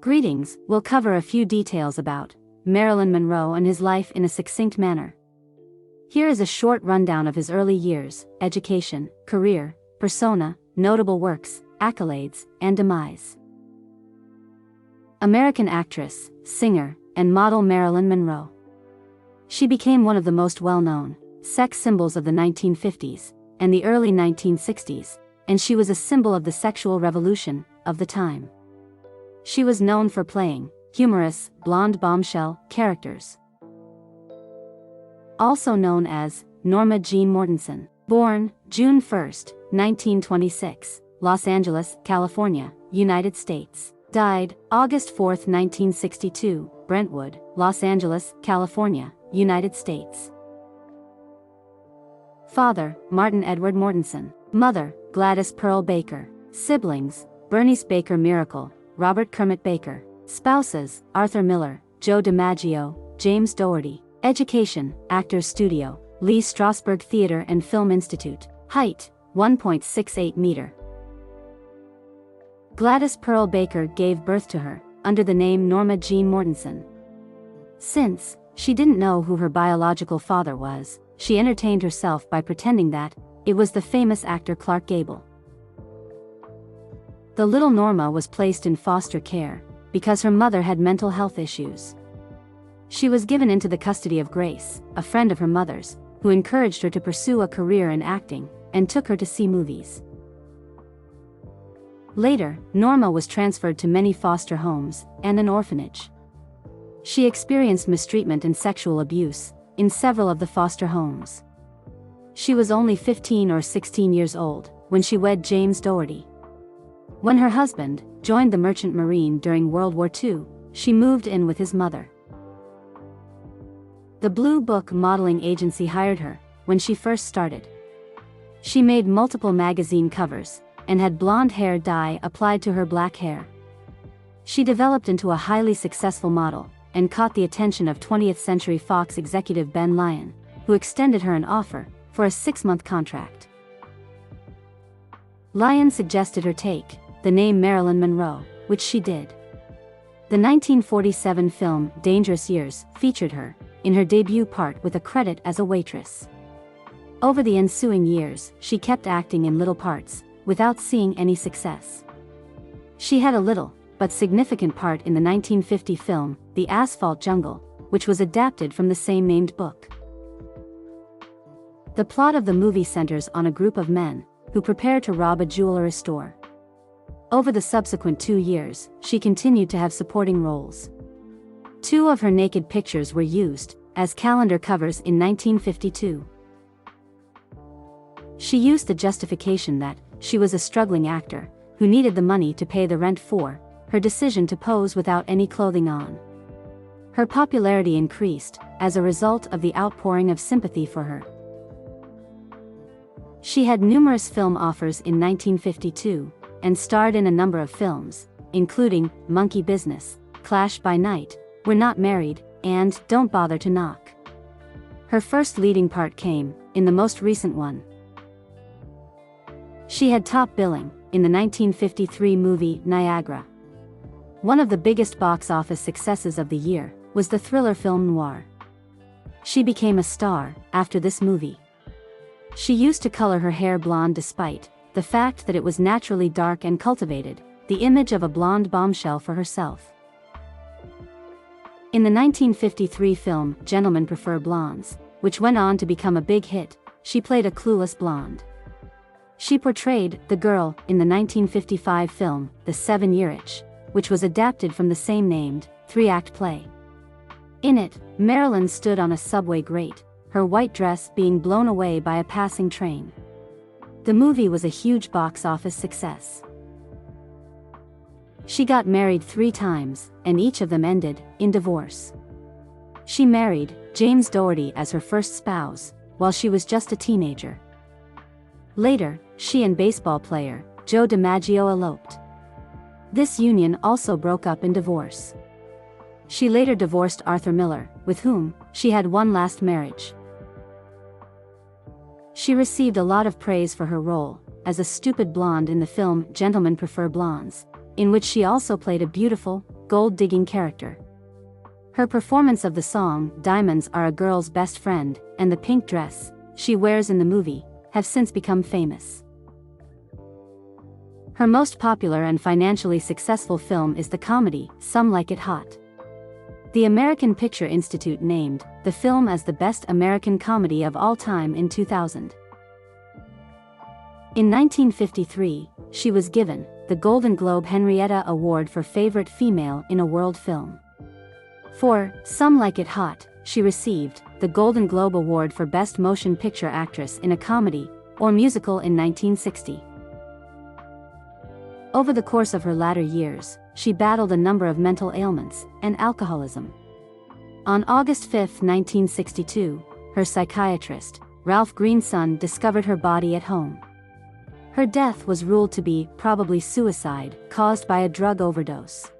Greetings, we'll cover a few details about Marilyn Monroe and his life in a succinct manner. Here is a short rundown of his early years, education, career, persona, notable works, accolades, and demise. American actress, singer, and model Marilyn Monroe. She became one of the most well-known sex symbols of the 1950s and the early 1960s, and she was a symbol of the sexual revolution of the time. She was known for playing humorous, blonde bombshell characters. Also known as Norma Jean Mortensen. Born June 1, 1926, Los Angeles, California, United States. Died August 4, 1962, Brentwood, Los Angeles, California, United States. Father, Martin Edward Mortensen. Mother, Gladys Pearl Baker. Siblings, Bernice Baker Miracle, Robert Kermit Baker. Spouses, Arthur Miller, Joe DiMaggio, James Dougherty. Education, Actors Studio, Lee Strasberg Theater and Film Institute. Height, 1.68 meter. Gladys Pearl Baker gave birth to her, under the name Norma Jean Mortensen. Since she didn't know who her biological father was, she entertained herself by pretending that it was the famous actor Clark Gable. The little Norma was placed in foster care because her mother had mental health issues. She was given into the custody of Grace, a friend of her mother's, who encouraged her to pursue a career in acting and took her to see movies. Later, Norma was transferred to many foster homes and an orphanage. She experienced mistreatment and sexual abuse in several of the foster homes. She was only 15 or 16 years old when she wed James Dougherty. When her husband joined the Merchant Marine during World War II, she moved in with his mother. The Blue Book modeling agency hired her when she first started. She made multiple magazine covers and had blonde hair dye applied to her black hair. She developed into a highly successful model and caught the attention of 20th Century Fox executive Ben Lyon, who extended her an offer for a 6-month contract. Lyon suggested her take the name Marilyn Monroe, which she did. The 1947 film Dangerous Years featured her in her debut part with a credit as a waitress. Over the ensuing years, she kept acting in little parts without seeing any success. She had a little but significant part in the 1950 film The Asphalt Jungle, which was adapted from the same-named book. The plot of the movie centers on a group of men who prepare to rob a jewelry store. Over the subsequent 2 years, she continued to have supporting roles. 2 of her naked pictures were used as calendar covers in 1952. She used the justification that she was a struggling actor who needed the money to pay the rent for her decision to pose without any clothing on. Her popularity increased as a result of the outpouring of sympathy for her. She had numerous film offers in 1952 and starred in a number of films, including Monkey Business, Clash by Night, We're Not Married, and Don't Bother to Knock. Her first leading part came in the most recent one. She had top billing in the 1953 movie Niagara. One of the biggest box office successes of the year was the thriller film Noir. She became a star after this movie. She used to color her hair blonde despite the fact that it was naturally dark and cultivated the image of a blonde bombshell for herself. In the 1953 film Gentlemen Prefer Blondes, which went on to become a big hit, she played a clueless blonde. She portrayed the girl in the 1955 film The 7-Year Itch, which was adapted from the same-named 3-act play. In it, Marilyn stood on a subway grate, her white dress being blown away by a passing train. The movie was a huge box office success. She got married 3 times, and each of them ended in divorce. She married James Dougherty as her first spouse, while she was just a teenager. Later, she and baseball player Joe DiMaggio eloped. This union also broke up in divorce. She later divorced Arthur Miller, with whom she had one last marriage. She received a lot of praise for her role as a stupid blonde in the film Gentlemen Prefer Blondes, in which she also played a beautiful, gold-digging character. Her performance of the song, "Diamonds Are a Girl's Best Friend," and the pink dress she wears in the movie, have since become famous. Her most popular and financially successful film is the comedy, "Some Like It Hot." The American Picture Institute named the film as the best American comedy of all time in 2000. In 1953, she was given the Golden Globe Henrietta Award for Favorite Female in a World Film. For "Some Like It Hot," she received the Golden Globe Award for Best Motion Picture Actress in a Comedy or Musical in 1960. Over the course of her latter years, she battled a number of mental ailments and alcoholism. On August 5, 1962, her psychiatrist, Ralph Greenson, discovered her body at home. Her death was ruled to be probably suicide caused by a drug overdose.